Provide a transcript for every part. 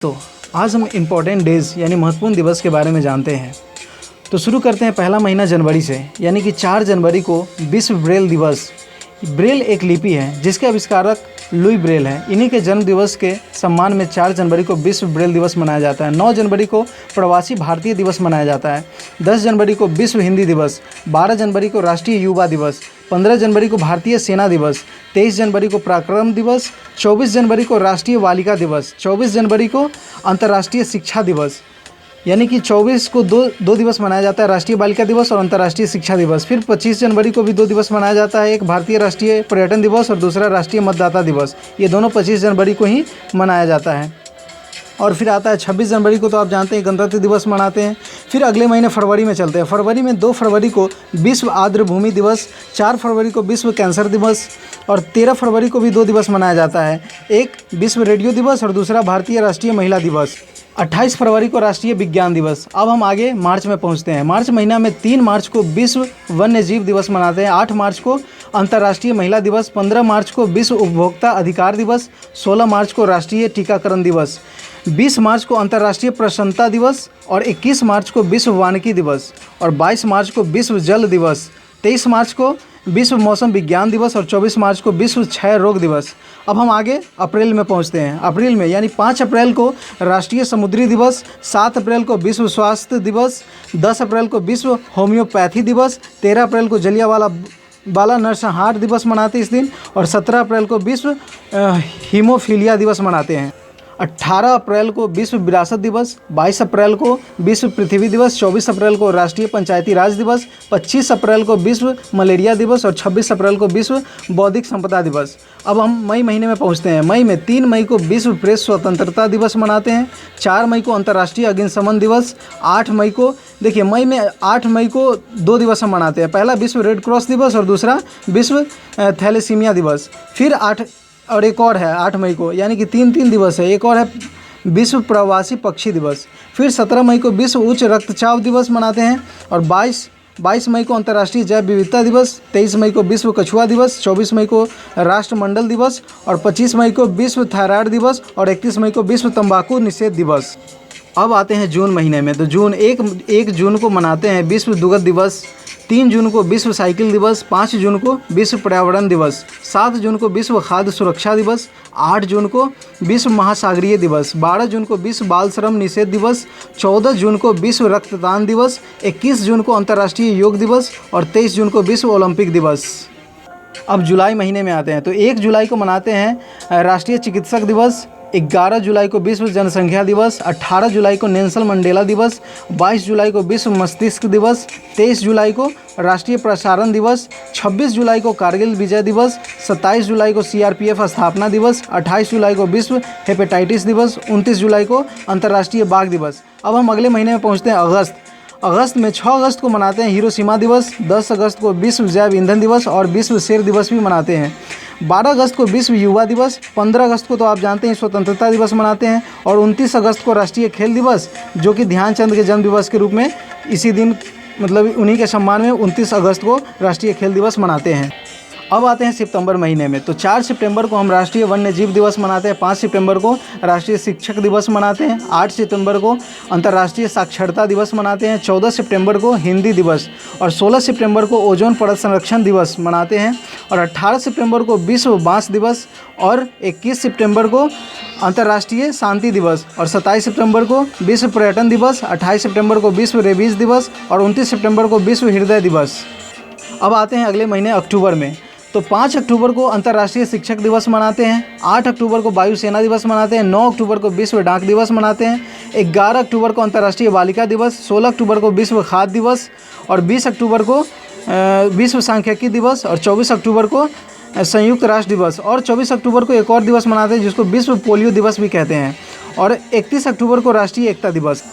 तो आज हम इम्पोर्टेंट डेज़ यानी महत्वपूर्ण दिवस के बारे में जानते हैं। तो शुरू करते हैं पहला महीना जनवरी से, यानी कि 4 जनवरी को विश्व ब्रेल दिवस। ब्रेल एक लिपि है जिसके आविष्कारक लुई ब्रेल हैं। इन्हीं के जन्म दिवस के सम्मान में 4 जनवरी को विश्व ब्रेल दिवस मनाया जाता है। 9 जनवरी को प्रवासी भारतीय दिवस मनाया जाता है। 10 जनवरी को विश्व हिंदी दिवस। 12 जनवरी को राष्ट्रीय युवा दिवस। 15 जनवरी को भारतीय सेना दिवस। 23 जनवरी को पराक्रम दिवस। 24 जनवरी को राष्ट्रीय बालिका दिवस। 24 जनवरी को अंतर्राष्ट्रीय शिक्षा दिवस, यानी कि 24 को दो दिवस मनाया जाता है, राष्ट्रीय बालिका दिवस और अंतर्राष्ट्रीय शिक्षा दिवस। फिर 25 जनवरी को भी 2 दिवस मनाया जाता है, एक भारतीय राष्ट्रीय पर्यटन दिवस और दूसरा राष्ट्रीय मतदाता दिवस। ये दोनों 25 जनवरी को ही मनाया जाता है। और फिर आता है 26 जनवरी को, तो आप जानते हैं गणतंत्र दिवस मनाते हैं। फिर अगले महीने फरवरी में चलते हैं। फरवरी में 2 फरवरी को विश्व आर्द्र भूमि दिवस, 4 फरवरी को विश्व कैंसर दिवस और 13 फरवरी को भी 2 दिवस मनाया जाता है, एक विश्व रेडियो दिवस और दूसरा भारतीय राष्ट्रीय महिला दिवस। 28 फरवरी को राष्ट्रीय विज्ञान दिवस। अब हम आगे मार्च में पहुंचते हैं। मार्च महीना में 3 मार्च को विश्व वन्य जीव दिवस मनाते हैं, 8 मार्च को अंतर्राष्ट्रीय महिला दिवस, 15 मार्च को विश्व उपभोक्ता अधिकार दिवस, 16 मार्च को राष्ट्रीय टीकाकरण दिवस, 20 मार्च को अंतर्राष्ट्रीय प्रसन्नता दिवस और 21 मार्च को विश्व वानिकी दिवस और 22 मार्च को विश्व जल दिवस, 23 मार्च को विश्व मौसम विज्ञान दिवस और 24 मार्च को विश्व क्षय रोग दिवस। अब हम आगे अप्रैल में पहुंचते हैं। अप्रैल में यानी 5 अप्रैल को राष्ट्रीय समुद्री दिवस, 7 अप्रैल को विश्व स्वास्थ्य दिवस, 10 अप्रैल को विश्व होम्योपैथी दिवस, 13 अप्रैल को जलियांवाला नरसंहार दिवस मनाते हैं इस दिन और 17 अप्रैल को विश्व हीमोफीलिया दिवस मनाते हैं। 18 अप्रैल को विश्व विरासत दिवस, 22 अप्रैल को विश्व पृथ्वी दिवस, 24 अप्रैल को राष्ट्रीय पंचायती राज दिवस, 25 अप्रैल को विश्व मलेरिया दिवस और 26 अप्रैल को विश्व बौद्धिक संपदा दिवस। अब हम मई महीने में पहुंचते हैं। मई में 3 मई को विश्व प्रेस स्वतंत्रता दिवस मनाते हैं, 4 मई को अंतर्राष्ट्रीय अग्निशमन दिवस, 8 मई को देखिए मई में 8 मई को 2 दिवस हम मनाते हैं, पहला विश्व रेड क्रॉस दिवस और दूसरा विश्व थैलेसीमिया दिवस। फिर एक और है 8 मई को, यानी कि 3 दिवस है, एक और है विश्व प्रवासी पक्षी दिवस। फिर 17 मई को विश्व उच्च रक्तचाप दिवस मनाते हैं और 22 मई को अंतर्राष्ट्रीय जैव विविधता दिवस, 23 मई को विश्व कछुआ दिवस, 24 मई को राष्ट्रमंडल दिवस और 25 मई को विश्व थायराइड दिवस और 31 मई को विश्व तंबाकू निषेध दिवस। अब आते हैं जून महीने में। तो एक जून को मनाते हैं विश्व दुग्ध दिवस, 3 जून को विश्व साइकिल दिवस, 5 जून को विश्व पर्यावरण दिवस, 7 जून को विश्व खाद्य सुरक्षा दिवस, 8 जून को विश्व महासागरीय दिवस, 12 जून को विश्व बाल श्रम निषेध दिवस, 14 जून को विश्व रक्तदान दिवस, 21 जून को अंतर्राष्ट्रीय योग दिवस और 23 जून को विश्व ओलंपिक दिवस। अब जुलाई महीने में आते हैं। तो 1 जुलाई को मनाते हैं राष्ट्रीय चिकित्सक दिवस, 11 जुलाई को विश्व जनसंख्या दिवस, 18 जुलाई को नेल्सन मंडेला दिवस, 22 जुलाई को विश्व मस्तिष्क दिवस, 23 जुलाई को राष्ट्रीय प्रसारण दिवस, 26 जुलाई को कारगिल विजय दिवस, 27 जुलाई को CRPF स्थापना दिवस, 28 जुलाई को विश्व हेपेटाइटिस दिवस, 29 जुलाई को अंतर्राष्ट्रीय बाघ दिवस। अब हम अगले महीने में पहुँचते हैं अगस्त में 6 अगस्त को मनाते हैं हिरोशिमा दिवस, 10 अगस्त को विश्व जैव ईंधन दिवस और विश्व शेर दिवस भी मनाते हैं, 12 अगस्त को विश्व युवा दिवस, 15 अगस्त को तो आप जानते हैं स्वतंत्रता दिवस मनाते हैं और 29 अगस्त को राष्ट्रीय खेल दिवस, जो कि ध्यानचंद के जन्म दिवस के रूप में इसी दिन मतलब उन्हीं के सम्मान में 29 अगस्त को राष्ट्रीय खेल दिवस मनाते हैं। अब आते हैं सितंबर महीने में। तो 4 सितंबर को हम राष्ट्रीय वन्य जीव दिवस मनाते हैं, 5 सितंबर को राष्ट्रीय शिक्षक दिवस मनाते हैं, 8 सितंबर को अंतर्राष्ट्रीय साक्षरता दिवस मनाते हैं, 14 सितंबर को हिंदी दिवस और 16 सितंबर को ओजोन परत संरक्षण दिवस मनाते हैं और 18 सितंबर को विश्व बांस दिवस और 21 सितंबर को अंतर्राष्ट्रीय शांति दिवस और 27 सितंबर को विश्व पर्यटन दिवस, 28 सितंबर को विश्व रेबीज दिवस और 29 सितंबर को विश्व हृदय दिवस। अब आते हैं अगले महीने अक्टूबर में। तो 5 अक्टूबर को अंतर्राष्ट्रीय शिक्षक दिवस मनाते हैं, 8 अक्टूबर को वायुसेना दिवस मनाते हैं, 9 अक्टूबर को विश्व डाक दिवस मनाते हैं, 11 अक्टूबर को अंतर्राष्ट्रीय बालिका दिवस, 16 अक्टूबर को विश्व खाद्य दिवस और 20 अक्टूबर को विश्व सांख्यिकी दिवस और 24 अक्टूबर को संयुक्त राष्ट्र दिवस और 24 अक्टूबर को एक और दिवस मनाते हैं जिसको विश्व पोलियो दिवस भी कहते हैं और 31 अक्टूबर को राष्ट्रीय एकता दिवस।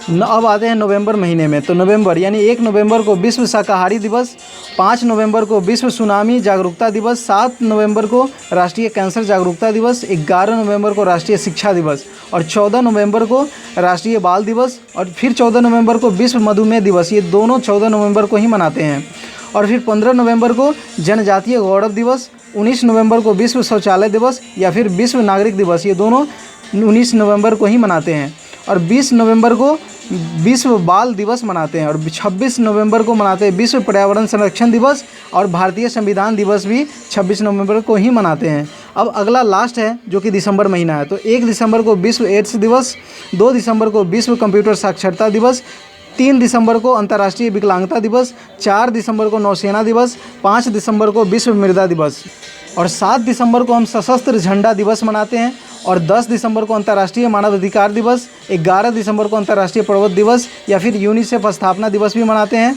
अब आते हैं नवंबर महीने में। तो नवंबर यानी 1 नवंबर को विश्व शाकाहारी दिवस, 5 नवंबर को विश्व सुनामी जागरूकता दिवस, 7 नवंबर को राष्ट्रीय कैंसर जागरूकता दिवस, 11 नवंबर को राष्ट्रीय शिक्षा दिवस और 14 नवंबर को राष्ट्रीय बाल दिवस और फिर 14 नवंबर को विश्व मधुमेह दिवस। ये दोनों 14 नवंबर को ही मनाते हैं। और फिर 15 नवंबर को जनजातीय गौरव दिवस, 19 नवंबर को विश्व शौचालय दिवस या फिर विश्व नागरिक दिवस। ये दोनों 19 नवंबर को ही मनाते हैं। और 20 नवंबर को विश्व बाल दिवस मनाते हैं। और 26 नवंबर को मनाते हैं विश्व पर्यावरण संरक्षण दिवस। और भारतीय संविधान दिवस भी 26 नवंबर को ही मनाते हैं। अब अगला लास्ट है जो कि दिसंबर महीना है। तो 1 दिसंबर को विश्व एड्स दिवस, 2 दिसंबर को विश्व कंप्यूटर साक्षरता दिवस, 3 दिसंबर को अंतर्राष्ट्रीय विकलांगता दिवस, 4 दिसंबर को नौसेना दिवस, 5 दिसंबर को विश्व मृदा दिवस, और 7 दिसंबर को हम सशस्त्र झंडा दिवस मनाते हैं। और 10 दिसंबर को अंतर्राष्ट्रीय मानव अधिकार दिवस, 11 दिसंबर को अंतर्राष्ट्रीय पर्वत दिवस या फिर यूनिसेफ स्थापना दिवस भी मनाते हैं।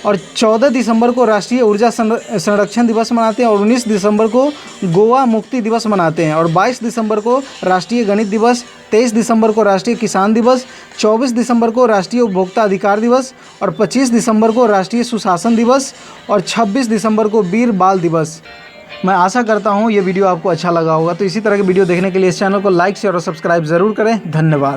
और 14 दिसंबर को राष्ट्रीय ऊर्जा संरक्षण दिवस मनाते हैं। और 19 दिसंबर को गोवा मुक्ति दिवस मनाते हैं। और 22 दिसंबर को राष्ट्रीय गणित दिवस, 23 दिसंबर को राष्ट्रीय किसान दिवस, 24 दिसंबर को राष्ट्रीय उपभोक्ता अधिकार दिवस, और 25 दिसंबर को राष्ट्रीय सुशासन दिवस, और 26 दिसंबर को वीर बाल दिवस। मैं आशा करता हूँ ये वीडियो आपको अच्छा लगा होगा। तो इसी तरह के वीडियो देखने के लिए इस चैनल को लाइक शेयर और सब्सक्राइब ज़रूर करें। धन्यवाद।